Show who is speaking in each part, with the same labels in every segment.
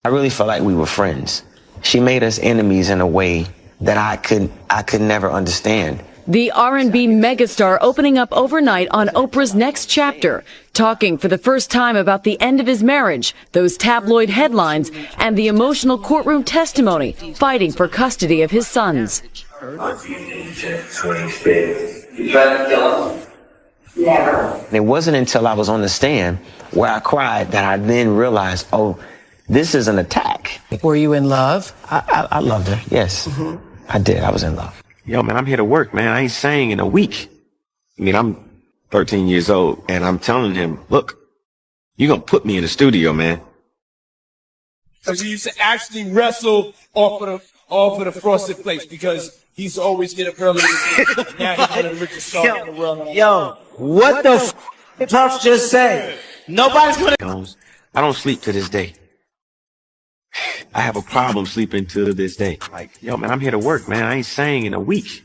Speaker 1: I really felt like we were friends. She made us enemies in a way that I could never understand.
Speaker 2: The R&B megastar opening up overnight on Oprah's Next Chapter, talking for the first time about the end of his marriage, those tabloid headlines, and the emotional courtroom testimony, fighting for custody of his sons.
Speaker 3: You tried to kill him? Never.
Speaker 1: And it wasn't until I was on the stand where I cried that I then realized, oh, this is an attack.
Speaker 4: Were you in love?
Speaker 1: I loved her, yes. I did. I was in love. Yo, man, I'm here to work, man. I ain't sang in a week. I mean, I'm 13 years old, and I'm telling him, look, you're going to put me in the studio, man.
Speaker 5: Because he used to actually wrestle off of the frosted flakes because he used to always get up early. Now he's one of the richest stars in the world.
Speaker 4: Yo, what the f*** Puff just say? Nobody's gonna...
Speaker 1: I don't sleep to this day. I have a problem sleeping to this day. Like, yo, man, I'm here to work, man. I ain't sang in a week.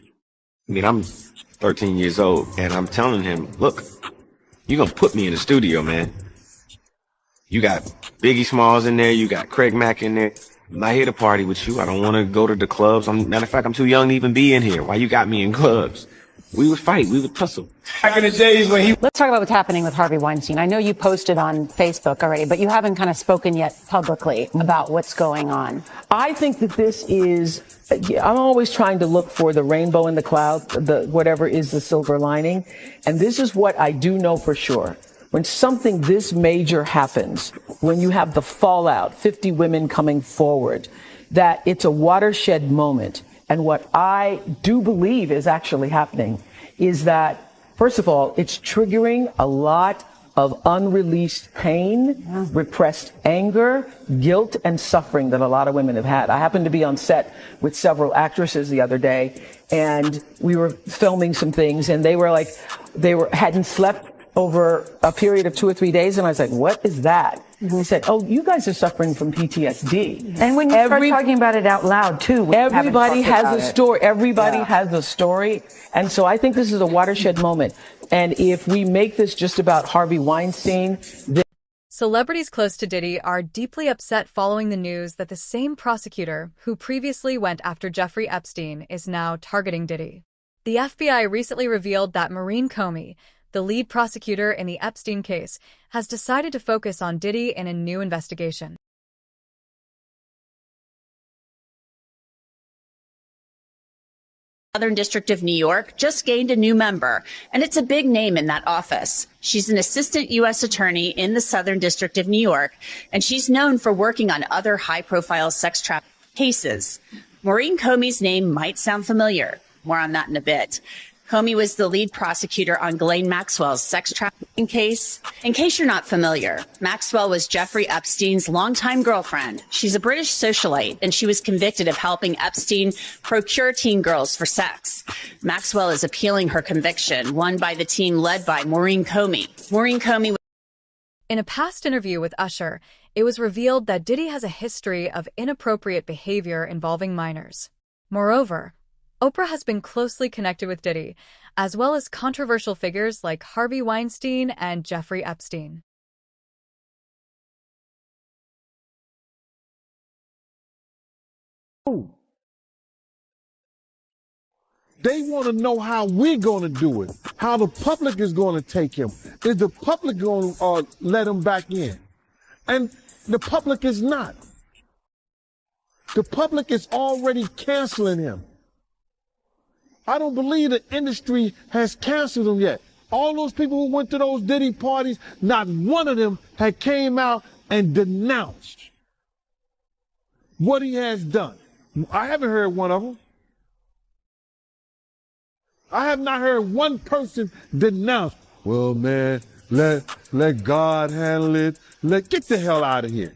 Speaker 1: I mean, I'm 13 years old, and I'm telling him, look, you're going to put me in the studio, man. You got Biggie Smalls in there. You got Craig Mack in there. I'm not here to party with you. I don't want to go to the clubs. Matter of fact, I'm too young to even be in here. Why you got me in clubs? We would fight. We would tussle.
Speaker 5: Back in the days when he...
Speaker 6: Let's talk about what's happening with Harvey Weinstein. I know you posted on Facebook already, but you haven't kind of spoken yet publicly about what's going on.
Speaker 4: I think that this is, I'm always trying to look for the rainbow in the cloud, whatever is the silver lining. And this is what I do know for sure. When something this major happens, when you have the fallout, 50 women coming forward, that it's a watershed moment. And what I do believe is actually happening is that, first of all, it's triggering a lot of unreleased pain, repressed anger, guilt, and suffering that a lot of women have had. I happened to be on set with several actresses the other day, and we were filming some things, and they hadn't slept over a period of 2 or 3 days, and I was like, what is that? And they said, oh, you guys are suffering from PTSD.
Speaker 6: And when you start talking about it out loud, too.
Speaker 4: Everybody has a story. Everybody has a story. And so I think this is a watershed moment. And if we make this just about Harvey Weinstein...
Speaker 7: Celebrities close to Diddy are deeply upset following the news that the same prosecutor who previously went after Jeffrey Epstein is now targeting Diddy. The FBI recently revealed that Maureen Comey, the lead prosecutor in the Epstein case, has decided to focus on Diddy in a new investigation.
Speaker 8: Southern District of New York just gained a new member, and it's a big name in that office. She's an assistant U.S. attorney in the Southern District of New York, and she's known for working on other high-profile sex trafficking cases. Maureen Comey's name might sound familiar. More on that in a bit. Comey was the lead prosecutor on Ghislaine Maxwell's sex trafficking case. In case you're not familiar, Maxwell was Jeffrey Epstein's longtime girlfriend. She's a British socialite, and she was convicted of helping Epstein procure teen girls for sex. Maxwell is appealing her conviction, won by the team led by Maureen Comey. Maureen Comey.
Speaker 7: In a past interview with Usher, it was revealed that Diddy has a history of inappropriate behavior involving minors. Moreover, Oprah has been closely connected with Diddy, as well as controversial figures like Harvey Weinstein and Jeffrey Epstein.
Speaker 9: They want to know how we're going to do it, how the public is going to take him. Is the public going to let him back in? And the public is not. The public is already canceling him. I don't believe the industry has canceled him yet. All those people who went to those Diddy parties, not one of them had came out and denounced what he has done. I haven't heard one of them. I have not heard one person denounce, well, man, let God handle it. Get the hell out of here.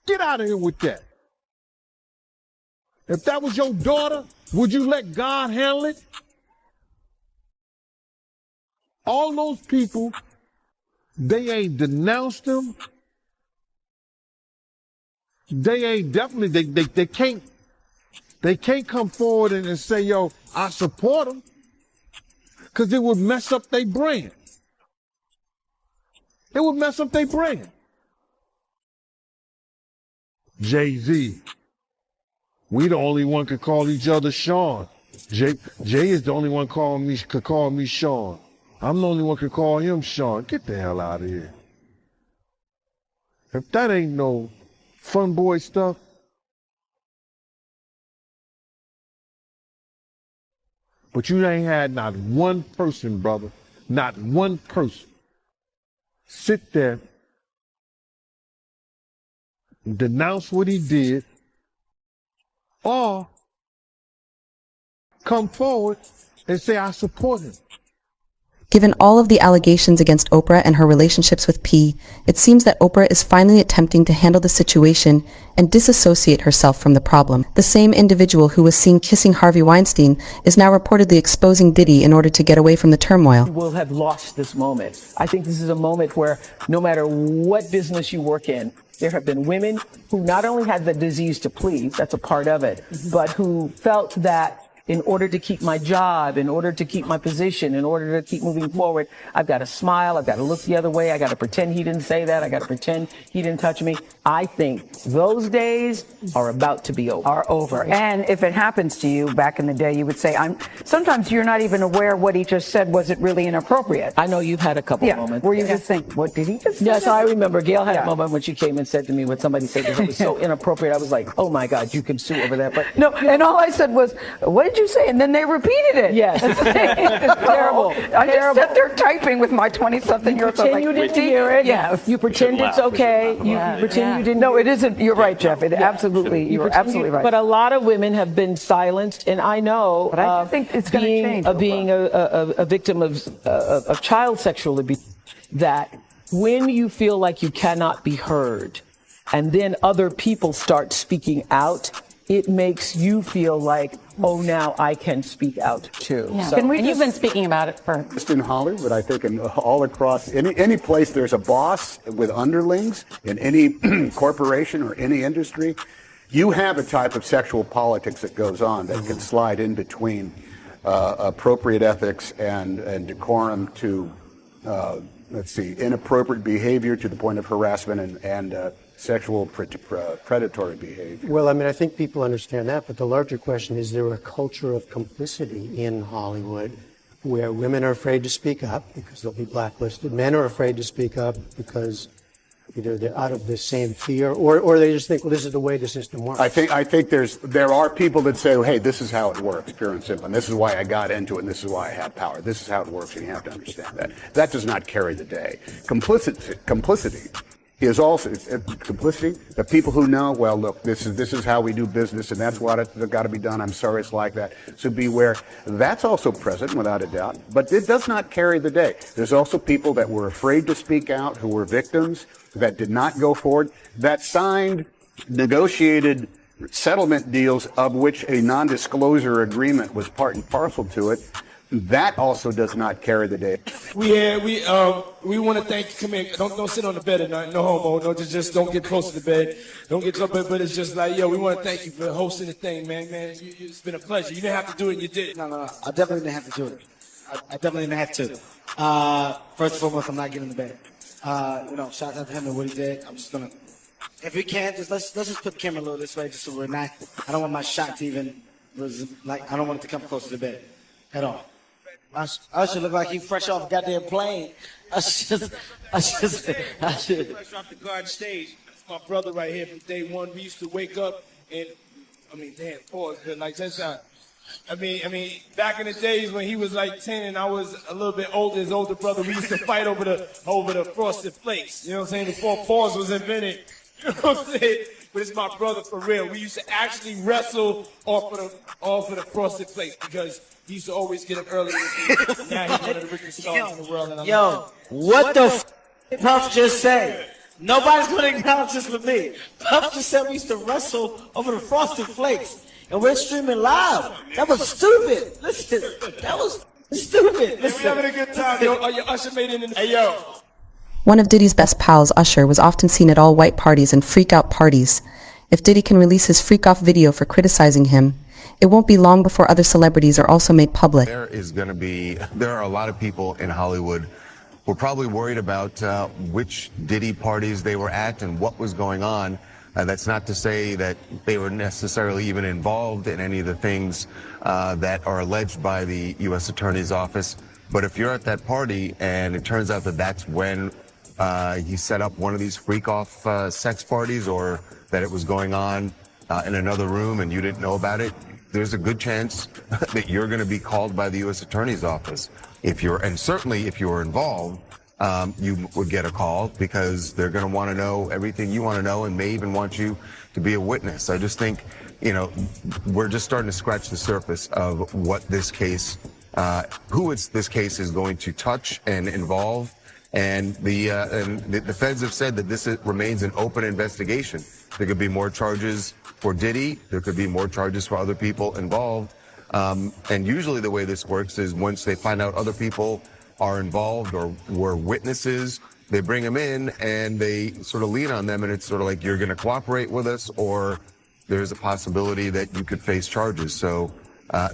Speaker 9: Get out of here with that. If that was your daughter, would you let God handle it? All those people, they ain't denounced him. They ain't definitely, they can't come forward and say, yo, I support them. Because it would mess up their brand. It would mess up their brand. Jay-Z. We the only one could call each other Sean. Jay is the only one could call me Sean. I'm the only one could call him Sean. Get the hell out of here. If that ain't no fun boy stuff. But you ain't had not one person, brother, not one person sit there and denounce what he did or come forward and say, I support him.
Speaker 10: Given all of the allegations against Oprah and her relationships with P, it seems that Oprah is finally attempting to handle the situation and disassociate herself from the problem. The same individual who was seen kissing Harvey Weinstein is now reportedly exposing Diddy in order to get away from the turmoil.
Speaker 4: We'll have lost this moment. I think this is a moment where no matter what business you work in, there have been women who not only had the disease to please, that's a part of it, but who felt that in order to keep my job, in order to keep my position, in order to keep moving forward, I've got to smile, I've got to look the other way, I got to pretend he didn't say that, I got to pretend he didn't touch me. I think those days are about to be over.
Speaker 11: Are over. And if it happens to you back in the day, you would say, sometimes you're not even aware what he just said wasn't really inappropriate.
Speaker 4: I know you've had a couple moments.
Speaker 11: Where you just think, what did he just say?
Speaker 4: Yes, I remember Gail had a moment when she came and said to me what somebody said that was so inappropriate. I was like, oh my God, you can sue over that. But
Speaker 11: no, and all I said was, what did you say? And then they repeated it.
Speaker 4: Yes. Terrible.
Speaker 11: I just sat there typing with my 20-something-year-old.
Speaker 4: You pretend you didn't hear it.
Speaker 11: Yes.
Speaker 4: You pretend it's okay. You pretend you didn't.
Speaker 11: No, it isn't. You're right, Jeff. It absolutely, you're absolutely right.
Speaker 4: But a lot of women have been silenced, and I know.
Speaker 11: But I think it's going to change.
Speaker 4: Being a victim of child sexual abuse, that when you feel like you cannot be heard, and then other people start speaking out, it makes you feel like, oh, now I can speak out too.
Speaker 6: Yeah.
Speaker 4: So,
Speaker 6: And you've been speaking about it for...
Speaker 12: Just in Hollywood, I think, and all across, any place there's a boss with underlings, in any corporation or any industry, you have a type of sexual politics that goes on that can slide in between appropriate ethics and decorum to, inappropriate behavior to the point of harassment and sexual predatory behavior.
Speaker 13: Well, I mean, I think people understand that, but the larger question is there a culture of complicity in Hollywood where women are afraid to speak up because they'll be blacklisted, men are afraid to speak up because either they're out of the same fear or they just think, well, this is the way the system works.
Speaker 12: I think there are people that say, hey, this is how it works, pure and simple, and this is why I got into it, and this is why I have power. This is how it works, and you have to understand that. That does not carry the day. Complicity is also complicity. The people who know, well, look, this is how we do business, and that's what it's got to be done. I'm sorry it's like that. So beware. That's also present, without a doubt, but it does not carry the day. There's also people that were afraid to speak out, who were victims, that did not go forward, that signed negotiated settlement deals of which a non-disclosure agreement was part and parcel to it. That also does not carry the day.
Speaker 5: We want to thank you. Come here. Don't sit on the bed at night. No homo. No, just don't get close to the bed. Don't get close. But it's just like, we want to thank you for hosting the thing, man. It's been a pleasure. You didn't have to do it, and you did it.
Speaker 14: No. I definitely didn't have to do it. I definitely didn't have to. First and foremost, I'm not getting in the bed. Shout out to him and what he did. I'm just gonna, if we can, let's just put the camera a little this way, just so we're not. I don't want my shot to even I don't want it to come close to the bed at all. I should look like he fresh off a goddamn plane. I should.
Speaker 5: Fresh off the garden stage. That's my brother right here from day one. We used to wake up and, pause, but like that's I mean, back in the days when he was like 10 and I was a little bit older, his older brother, we used to fight over the frosted flakes. You know what I'm saying? Before pause was invented. You know what I'm saying? But it's my brother for real. We used to actually wrestle off of the frosted flakes because he used to always get up early. Now he's one of the richest stars in the world. And
Speaker 14: What the f*** Puff just said? Nobody's going to acknowledge this with me. Puff just said we used to wrestle over the frosted flakes. And we're streaming live. That was stupid. Listen, that was stupid. Listen.
Speaker 5: We're having a good time. Yo, Usher made it in the... Hey, yo.
Speaker 10: One of Diddy's best pals, Usher, was often seen at all-white parties and freak-out parties. If Diddy can release his freak-off video for criticizing him, it won't be long before other celebrities are also made public.
Speaker 15: There are a lot of people in Hollywood who are probably worried about which Diddy parties they were at and what was going on. That's not to say that they were necessarily even involved in any of the things that are alleged by the U.S. Attorney's Office. But if you're at that party and it turns out that that's when he set up one of these freak-off sex parties, or that it was going on in another room and you didn't know about it, there's a good chance that you're going to be called by the U.S. Attorney's Office. And certainly if you were involved, you would get a call, because they're going to want to know everything you want to know and may even want you to be a witness. I just think, we're just starting to scratch the surface of what this case, this case is going to touch and involve. And the feds have said that this remains an open investigation. There could be more charges for Diddy. There could be more charges for other people involved. And usually the way this works is once they find out other people are involved or were witnesses, they bring them in and they sort of lean on them, and it's sort of like, you're going to cooperate with us, or there's a possibility that you could face charges. So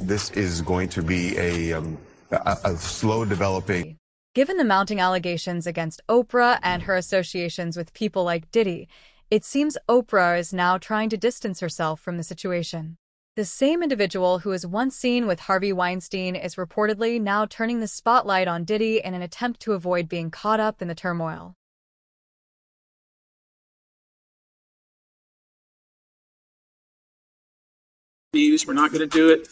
Speaker 15: this is going to be a slow developing.
Speaker 7: Given the mounting allegations against Oprah and her associations with people like Diddy, it seems Oprah is now trying to distance herself from the situation. The same individual who was once seen with Harvey Weinstein is reportedly now turning the spotlight on Diddy in an attempt to avoid being caught up in the turmoil.
Speaker 16: We're not going to do it,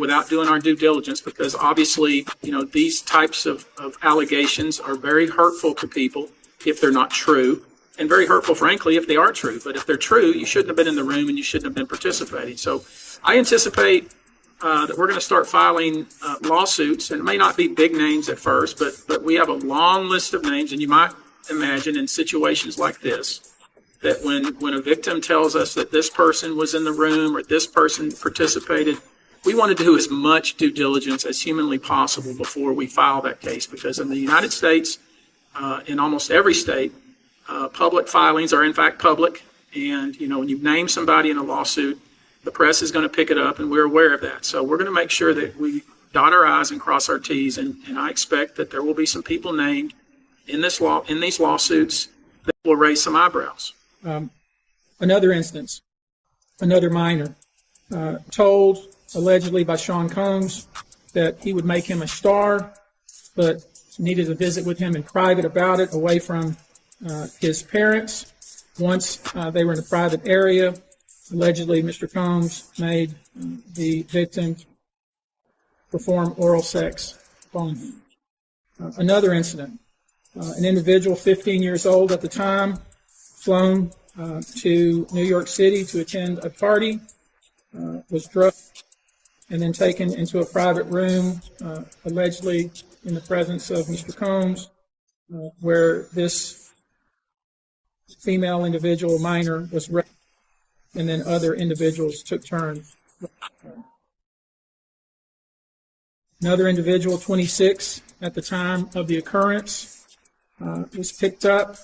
Speaker 16: without doing our due diligence, because obviously, these types of allegations are very hurtful to people if they're not true, and very hurtful, frankly, if they are true. But if they're true, you shouldn't have been in the room and you shouldn't have been participating. So I anticipate that we're going to start filing lawsuits, and it may not be big names at first, but we have a long list of names, and you might imagine in situations like this, that when a victim tells us that this person was in the room or this person participated, we want to do as much due diligence as humanly possible before we file that case, because in the United States, in almost every state, public filings are in fact public, and when you name somebody in a lawsuit, the press is going to pick it up, and we're aware of that. So we're going to make sure that we dot our I's and cross our T's, and I expect that there will be some people named in these lawsuits that will raise some eyebrows.
Speaker 17: Another instance, another minor, told allegedly by Sean Combs that he would make him a star, but needed a visit with him in private about it, away from his parents. Once they were in a private area, allegedly Mr. Combs made the victim perform oral sex upon him. Another incident, an individual 15 years old at the time, flown to New York City to attend a party, was drugged and then taken into a private room, allegedly in the presence of Mr. Combs, where this female individual, minor, was raped, and then other individuals took turns. Another individual, 26 at the time of the occurrence, was picked up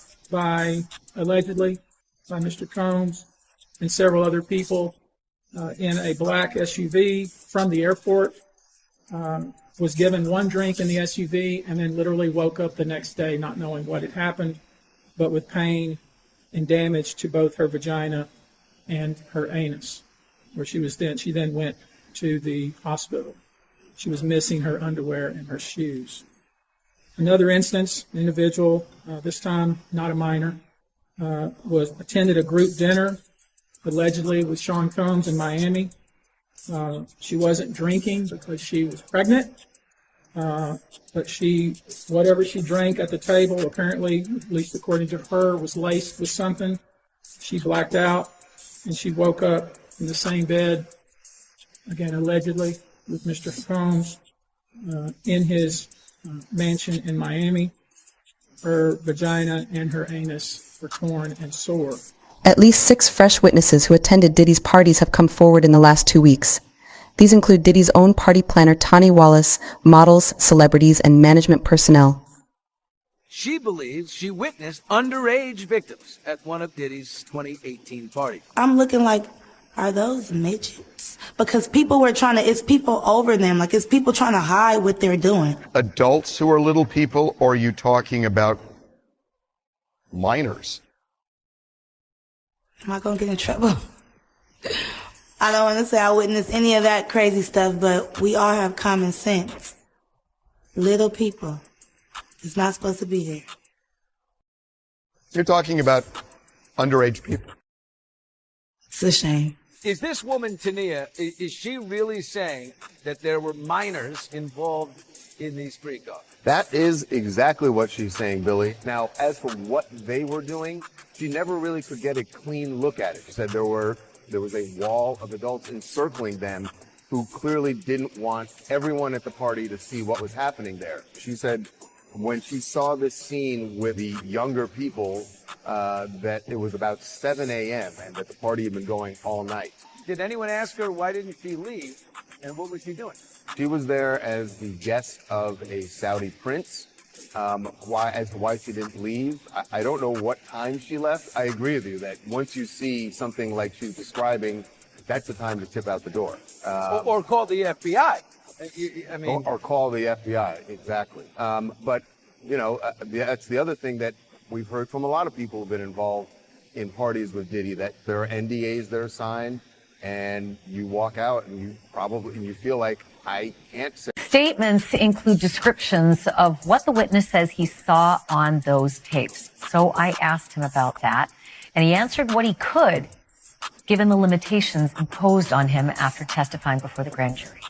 Speaker 17: allegedly by Mr. Combs and several other people in a black SUV from the airport, was given one drink in the SUV, and then literally woke up the next day not knowing what had happened, but with pain and damage to both her vagina and her anus, where she then went to the hospital. She was missing her underwear and her shoes. Another instance, an individual, this time not a minor, attended a group dinner, allegedly with Sean Combs in Miami. She wasn't drinking because she was pregnant, but whatever she drank at the table, apparently, at least according to her, was laced with something. She blacked out, and she woke up in the same bed, again, allegedly, with Mr. Combs in his mansion in Miami. Her vagina and her anus were torn and sore.
Speaker 10: At least 6 fresh witnesses who attended Diddy's parties have come forward in the last 2 weeks. These include Diddy's own party planner, Tani Wallace, models, celebrities, and management personnel.
Speaker 18: She believes she witnessed underage victims at one of Diddy's 2018 parties.
Speaker 19: I'm looking like, are those midgets? Because people were it's people over them, like it's people trying to hide what they're doing.
Speaker 12: Adults who are little people, or are you talking about minors?
Speaker 19: Am I going to get in trouble? I don't want to say I witnessed any of that crazy stuff, but we all have common sense. Little people. It's not supposed to be there.
Speaker 20: You're talking about underage people.
Speaker 19: It's a shame.
Speaker 18: Is this woman, Tania, is she really saying that there were minors involved in these freak-offs?
Speaker 15: That is exactly what she's saying, Billy. Now, as for what they were doing, she never really could get a clean look at it. She said there was a wall of adults encircling them who clearly didn't want everyone at the party to see what was happening there. She said when she saw this scene with the younger people, that it was about 7 a.m. and that the party had been going all night.
Speaker 18: Did anyone ask her why didn't she leave, and what was she doing?
Speaker 15: She was there as the guest of a Saudi prince. Why she didn't leave, I don't know what time she left. I agree with you that once you see something like she's describing, that's the time to tip out the door.
Speaker 18: Or call the FBI.
Speaker 15: Or call the FBI, exactly. But, that's the other thing that we've heard from a lot of people who've been involved in parties with Diddy, that there are NDAs that are signed, and you walk out and you feel like, I can't say.
Speaker 21: Statements include descriptions of what the witness says he saw on those tapes. So I asked him about that, and he answered what he could, given the limitations imposed on him after testifying before the grand jury.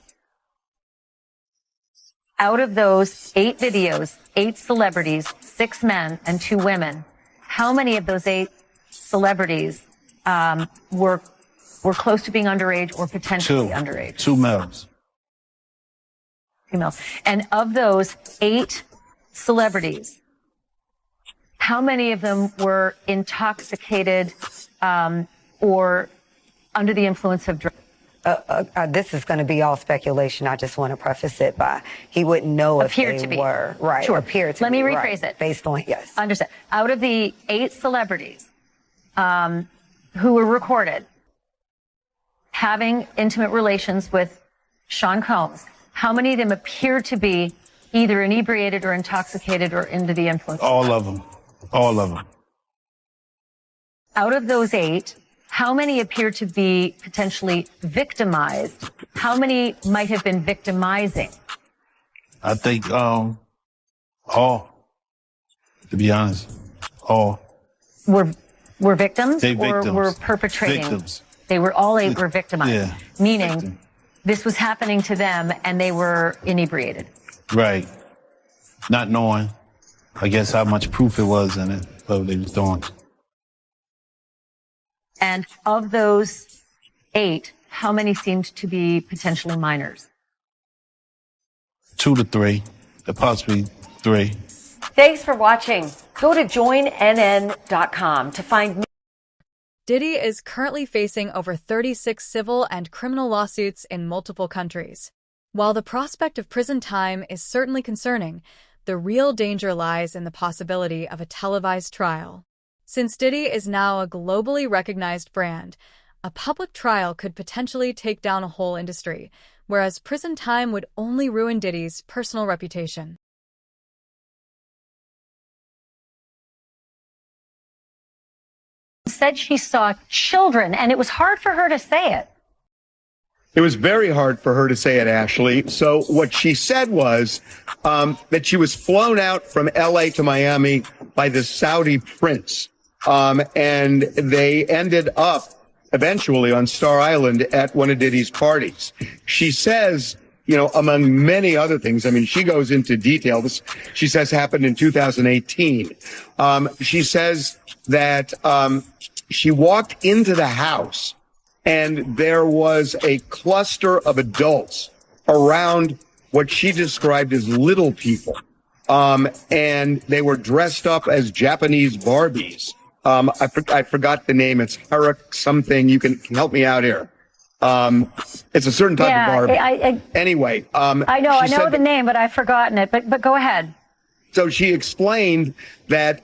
Speaker 21: Out of those 8 videos, 8 celebrities, 6 men and 2 women, how many of those 8 celebrities were close to being underage or potentially underage?
Speaker 22: 2 males.
Speaker 21: Females. And of those 8 celebrities, how many of them were intoxicated or under the influence of drugs?
Speaker 23: This is going to be all speculation. I just want to preface it by he wouldn't know if they were. Right.
Speaker 21: Sure.
Speaker 23: Appeared to
Speaker 21: Let
Speaker 23: be,
Speaker 21: me rephrase
Speaker 23: right,
Speaker 21: it.
Speaker 23: Based on, yes.
Speaker 21: Understand. Out of the 8 celebrities who were recorded having intimate relations with Sean Combs, how many of them appeared to be either inebriated or intoxicated or under the influence?
Speaker 22: All of them. All of them.
Speaker 21: Out of those 8, how many appear to be potentially victimized? How many might have been victimizing?
Speaker 22: I think all, to be honest, all.
Speaker 21: Were victims
Speaker 22: They
Speaker 21: or
Speaker 22: victims.
Speaker 21: were perpetrating?
Speaker 22: Victims.
Speaker 21: They were all 8 were victimized.
Speaker 22: Yeah.
Speaker 21: Meaning this was happening to them and they were inebriated.
Speaker 22: Right. Not knowing, I guess, how much proof it was in it, what they was doing.
Speaker 21: And of those 8, how many seemed to be potentially minors?
Speaker 22: 2 to 3, possibly 3.
Speaker 21: Thanks for watching. Go to joinnn.com to find
Speaker 7: Diddy is currently facing over 36 civil and criminal lawsuits in multiple countries. While the prospect of prison time is certainly concerning, the real danger lies in the possibility of a televised trial. Since Diddy is now a globally recognized brand, a public trial could potentially take down a whole industry, whereas prison time would only ruin Diddy's personal reputation.
Speaker 21: said she saw children, and it was hard for her to say it.
Speaker 24: It was very hard for her to say it, Ashley. So what she said was that she was flown out from L.A. to Miami by the Saudi prince, and they ended up eventually on Star Island at one of Diddy's parties. She says, you know, among many other things, I mean, she goes into detail. This, she says, happened in 2018. She says that she walked into the house and there was a cluster of adults around what she described as little people. And they were dressed up as Japanese Barbies. I forgot the name. It's Harak something. You can help me out here. It's a certain type of Barbie. Anyway.
Speaker 21: I know the name, but I've forgotten it. But go ahead.
Speaker 24: So she explained that,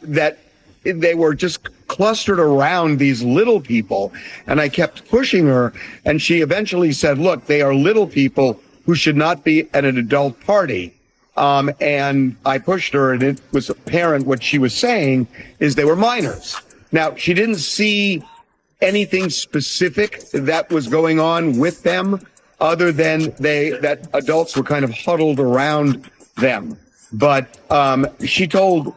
Speaker 24: that they were just clustered around these little people. And I kept pushing her. And she eventually said, look, they are little people who should not be at an adult party. And I pushed her, and it was apparent what she was saying is they were minors. Now, she didn't see anything specific that was going on with them other than that adults were kind of huddled around them. But she told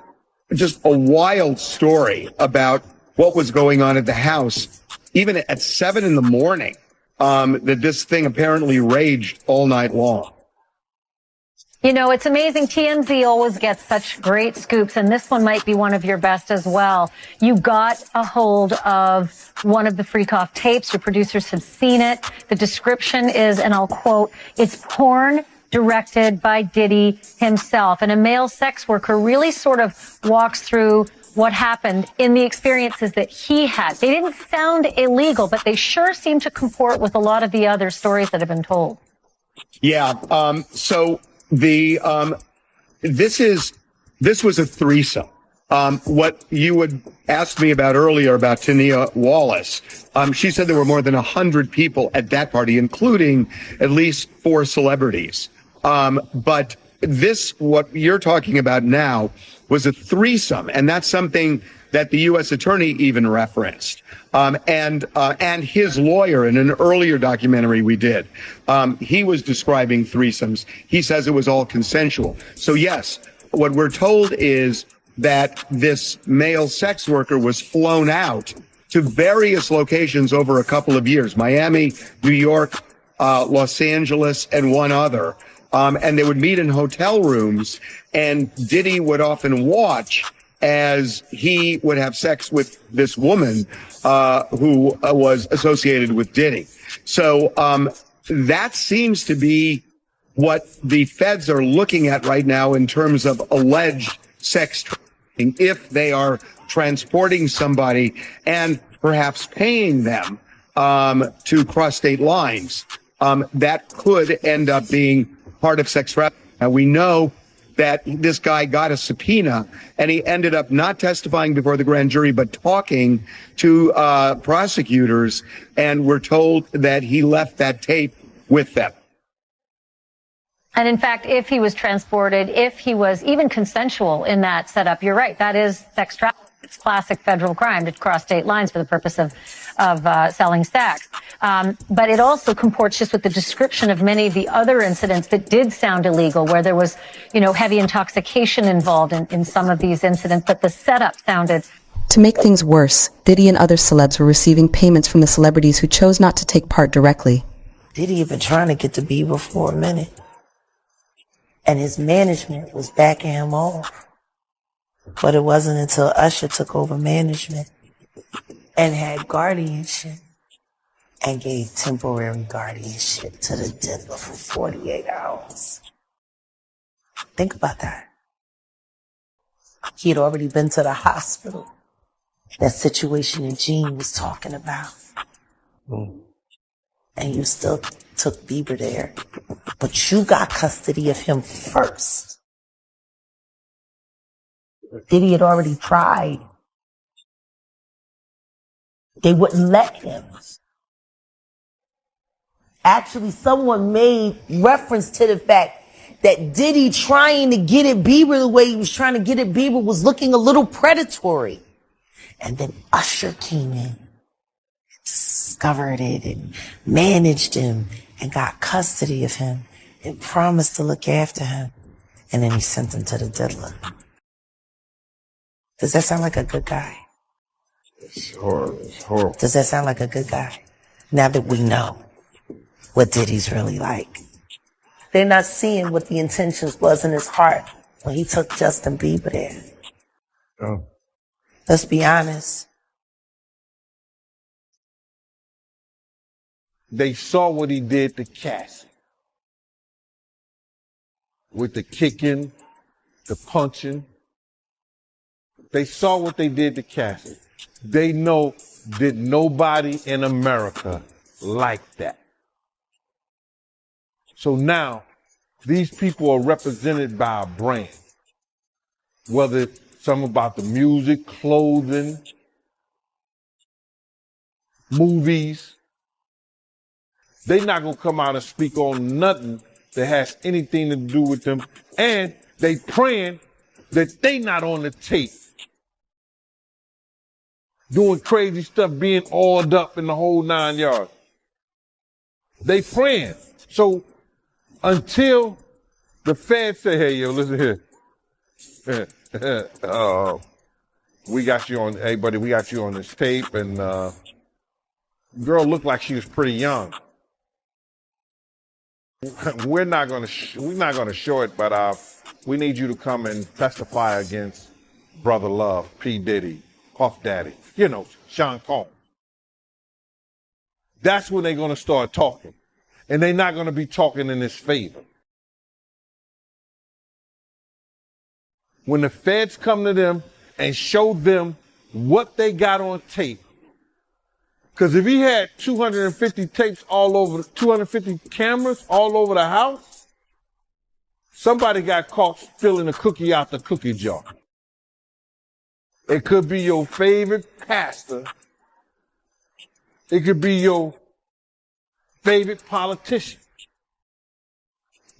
Speaker 24: just a wild story about what was going on at the house, even at 7 a.m, that this thing apparently raged all night long.
Speaker 21: You know, it's amazing. TMZ always gets such great scoops, and this one might be one of your best as well. You got a hold of one of the freak-off tapes. Your producers have seen it. The description is, and I'll quote, "It's porn directed by Diddy himself." And a male sex worker really sort of walks through what happened in the experiences that he had. They didn't sound illegal, but they sure seem to comport with a lot of the other stories that have been told.
Speaker 24: Yeah. So this was a threesome. What you had asked me about earlier about Tania Wallace, she said there were more than 100 people at that party, including at least 4 celebrities. But this, what you're talking about now, was a threesome, and that's something that the U.S. attorney even referenced. And his lawyer in an earlier documentary we did, he was describing threesomes. He says it was all consensual. So yes, what we're told is that this male sex worker was flown out to various locations over a couple of years, Miami, New York, Los Angeles, and one other. And they would meet in hotel rooms, and Diddy would often watch as he would have sex with this woman who was associated with Diddy. So that seems to be what the feds are looking at right now in terms of alleged sex trafficking, if they are transporting somebody and perhaps paying them to cross state lines. That could end up being part of sex trafficking. Now, we know that this guy got a subpoena, and he ended up not testifying before the grand jury, but talking to prosecutors, and we're told that he left that tape with them.
Speaker 21: And in fact, if he was transported, if he was even consensual in that setup, you're right, that is sex trafficking. It's classic federal crime to cross state lines for the purpose of selling sex. But it also comports just with the description of many of the other incidents that did sound illegal, where there was, heavy intoxication involved in some of these incidents, but the setup sounded.
Speaker 10: To make things worse, Diddy and other celebs were receiving payments from the celebrities who chose not to take part directly.
Speaker 1: Diddy had been trying to get to Bieber for a minute, and his management was backing him off. But it wasn't until Usher took over management and had guardianship and gave temporary guardianship to the diddler for 48 hours. Think about that. He had already been to the hospital. That situation that Gene was talking about. And you still took Bieber there. But you got custody of him first. Diddy had already tried. They wouldn't let him. Actually, someone made reference to the fact that Diddy trying to get at Bieber the way he was trying to get at Bieber was looking a little predatory. And then Usher came in, discovered it, and managed him, and got custody of him, and promised to look after him. And then he sent him to the diddler. Does that sound like a good guy?
Speaker 9: Sure, it's horrible.
Speaker 1: Does that sound like a good guy? Now that we know what Diddy's really like. They're not seeing what the intentions was in his heart when he took Justin Bieber there.
Speaker 9: Oh.
Speaker 1: Let's be honest.
Speaker 9: They saw what he did to Cassie. With the kicking, the punching. They saw what they did to Cassie. They know that nobody in America liked that. So now, these people are represented by a brand. Whether it's something about the music, clothing, movies. They're not going to come out and speak on nothing that has anything to do with them. And they praying that they not on the tape. doing crazy stuff, being oiled up in the whole 9 yards. They praying. So until the feds say, hey, yo, listen here. We got you on, hey, buddy, we got you on this tape. And girl looked like she was pretty young. We're not gonna show it, but we need you to come and testify against Brother Love, P. Diddy, Puff Daddy, you know, Sean Combs. That's when they're gonna start talking. And they're not gonna be talking in his favor. When the feds come to them and show them what they got on tape, because if he had 250 tapes all over, 250 cameras all over the house, somebody got caught spilling a cookie out the cookie jar. It could be your favorite pastor. It could be your favorite politician.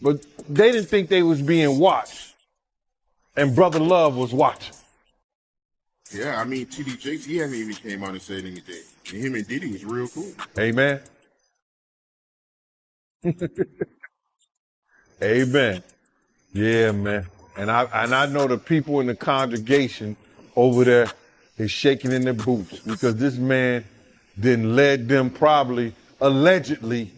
Speaker 9: But they didn't think they was being watched. And Brother Love was watching.
Speaker 2: Yeah, I mean, TD Jakes, he hasn't even came out and said anything. And him and Diddy was real cool.
Speaker 9: Amen. Amen. Yeah, man. And I know the people in the congregation over there is shaking in their boots because this man then led them probably, allegedly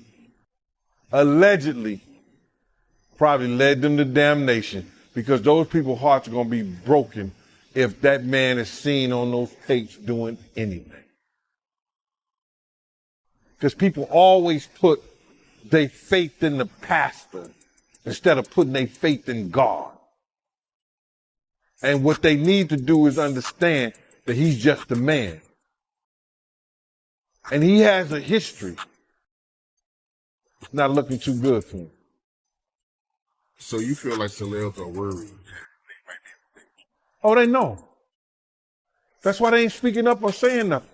Speaker 9: probably led them to damnation because those people's hearts are going to be broken if that man is seen on those tapes doing anything. Because people always put their faith in the pastor instead of putting their faith in God. And what they need to do is understand that he's just a man. And he has a history. It's not looking too good for him.
Speaker 2: So you feel like celebs are worried?
Speaker 9: Oh, they know. That's why they ain't speaking up or saying nothing.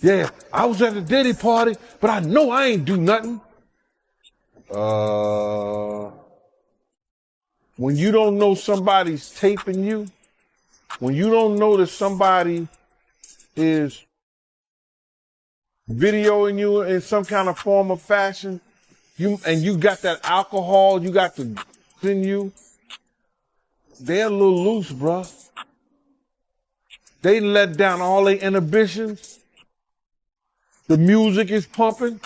Speaker 9: Yeah, I was at a Diddy party, but I know I ain't do nothing. When you don't know somebody's taping you, when you don't know that somebody is videoing you in some kind of form of fashion, you got that alcohol, you got the in you, they're a little loose, bruh. They let down all their inhibitions. The music is pumping.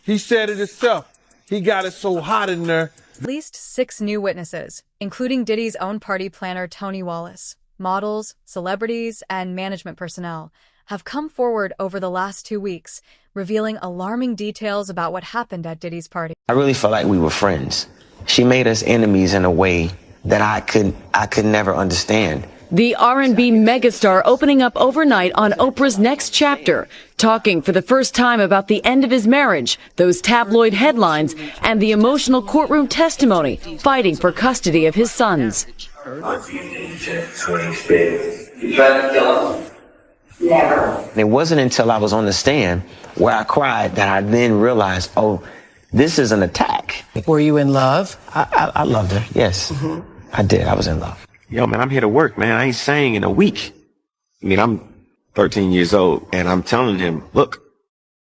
Speaker 9: He said it himself. He got it so hot in there.
Speaker 7: At least 6 new witnesses, including Diddy's own party planner Tony Wallace, models, celebrities, and management personnel, have come forward over the last 2 weeks, revealing alarming details about what happened at Diddy's party.
Speaker 3: I really felt like we were friends. She made us enemies in a way that I could never understand.
Speaker 8: The R&B megastar opening up overnight on Oprah's Next Chapter, talking for the first time about the end of his marriage, those tabloid headlines, and the emotional courtroom testimony, fighting for custody of his sons.
Speaker 3: You tried to kill him? Never. It wasn't until I was on the stand where I cried that I then realized, oh, this is an attack.
Speaker 4: Were you in love?
Speaker 3: I loved her, yes. Mm-hmm. I did. I was in love. Yo, man, I'm here to work, man. I ain't sang in a week. I mean, I'm 13 years old, and I'm telling him, look,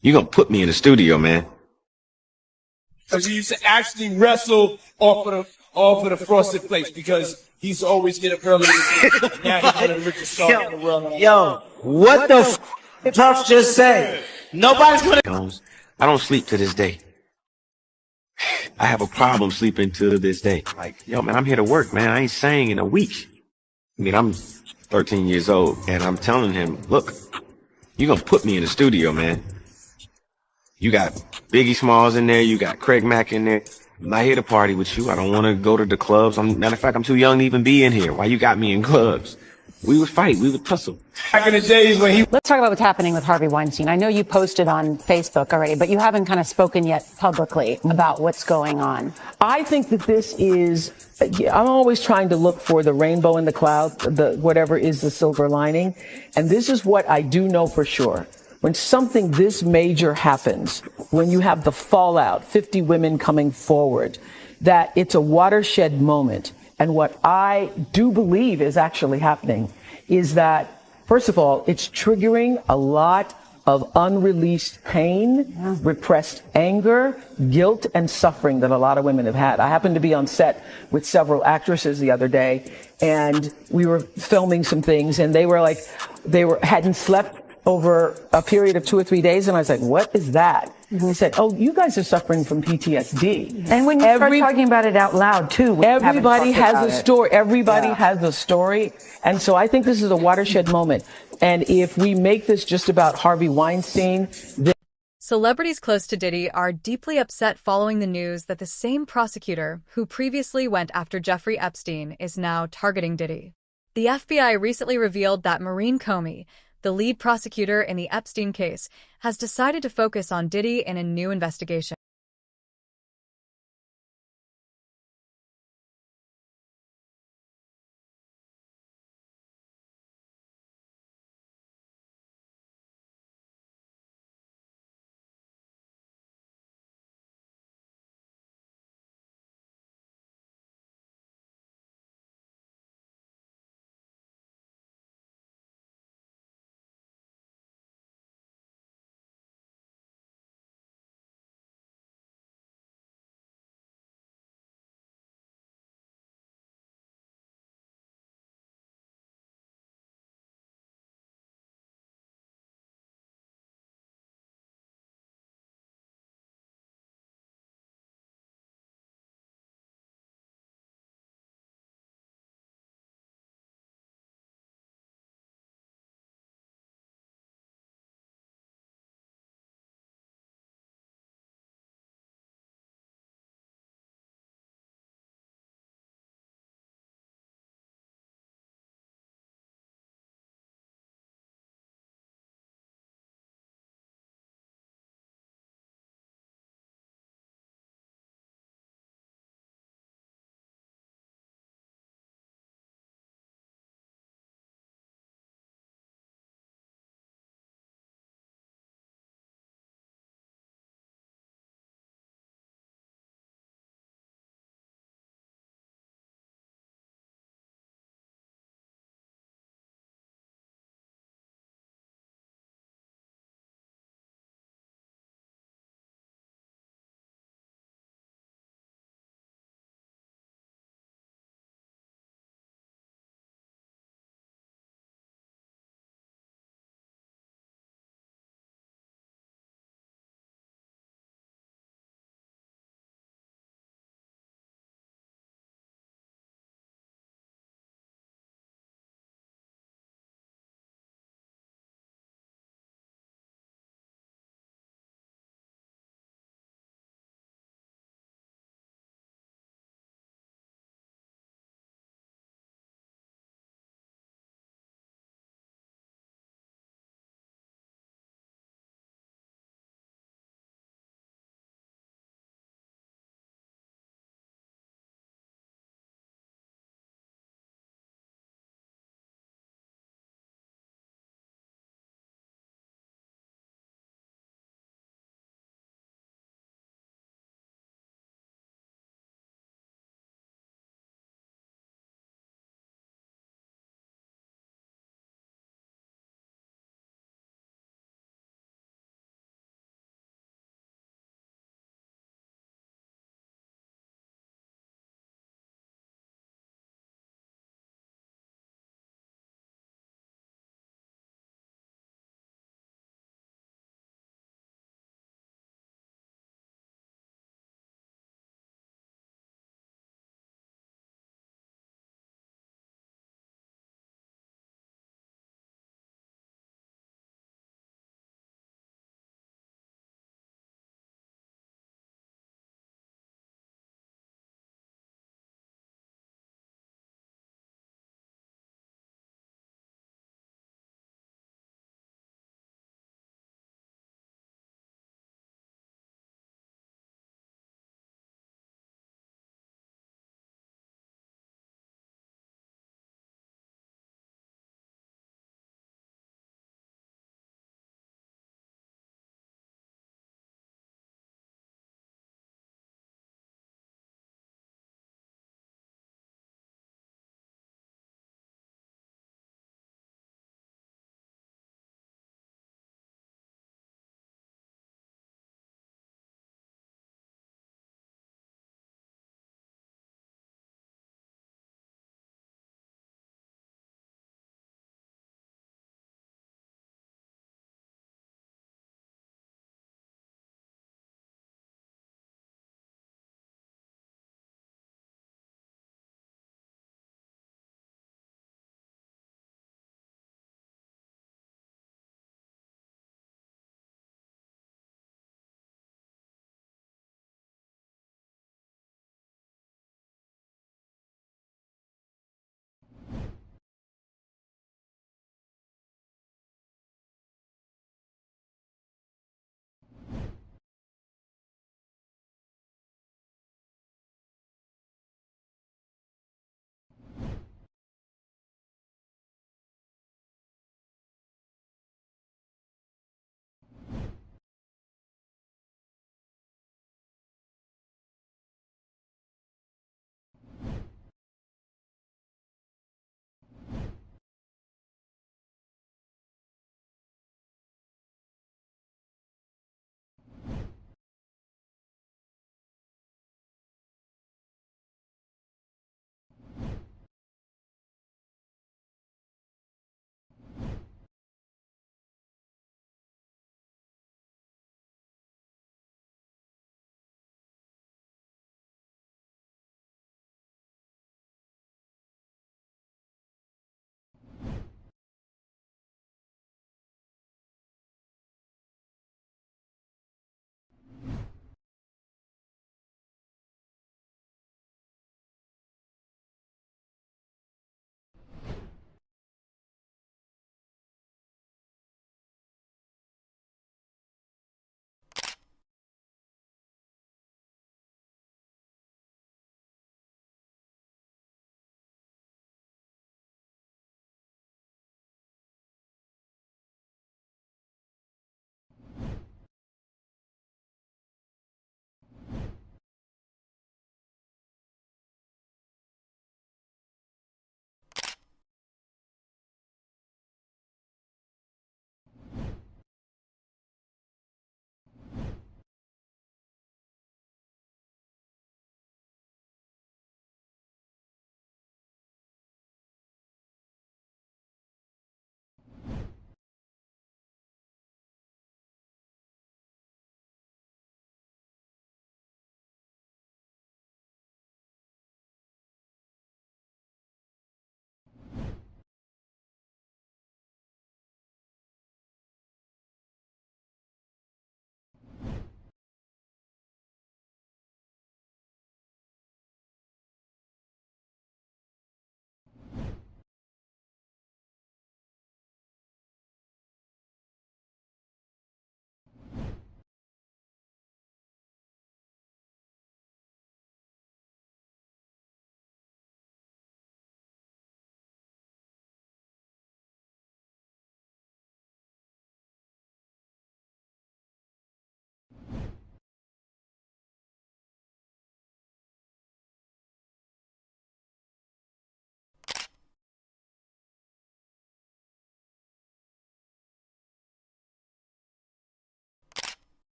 Speaker 3: you're going to put me in the studio, man.
Speaker 5: Because he used to actually wrestle off of the frosted flakes because he's always get up early. Now he's one of the richest stars in the world.
Speaker 14: Yo, what the f*** Puff just say? Nobody's gonna...
Speaker 3: I don't sleep to this day. I have a problem sleeping to this day. Like, yo, man, I'm here to work, man. I ain't sang in a week. I mean, I'm 13 years old, and I'm telling him, look, you're going to put me in the studio, man. You got Biggie Smalls in there. You got Craig Mack in there. I'm not here to party with you. I don't want to go to the clubs. Matter of fact, I'm too young to even be in here. Why you got me in clubs? We would fight. We would tussle.
Speaker 5: Back in the days when he...
Speaker 6: Let's talk about what's happening with Harvey Weinstein. I know you posted on Facebook already, but you haven't kind of spoken yet publicly about what's going on.
Speaker 4: I think that this is, I'm always trying to look for the rainbow in the cloud, whatever is the silver lining. And this is what I do know for sure. When something this major happens, when you have the fallout, 50 women coming forward, that it's a watershed moment. And what I do believe is actually happening is that First of all, it's triggering a lot of unreleased pain, repressed anger, guilt, and suffering that a lot of women have had. I happened to be on set with several actresses the other day, and we were filming some things, and they hadn't slept over a period of 2 or 3 days, and I was like, what is that? They said, oh, you guys are suffering from PTSD.
Speaker 6: And when you start talking about it out loud, too,
Speaker 4: everybody has a story. Everybody has a story. And so I think this is a watershed moment. And if we make this just about Harvey Weinstein,
Speaker 7: Celebrities close to Diddy are deeply upset following the news that the same prosecutor who previously went after Jeffrey Epstein is now targeting Diddy. The FBI recently revealed that Maureen Comey, the lead prosecutor in the Epstein case, has decided to focus on Diddy in a new investigation.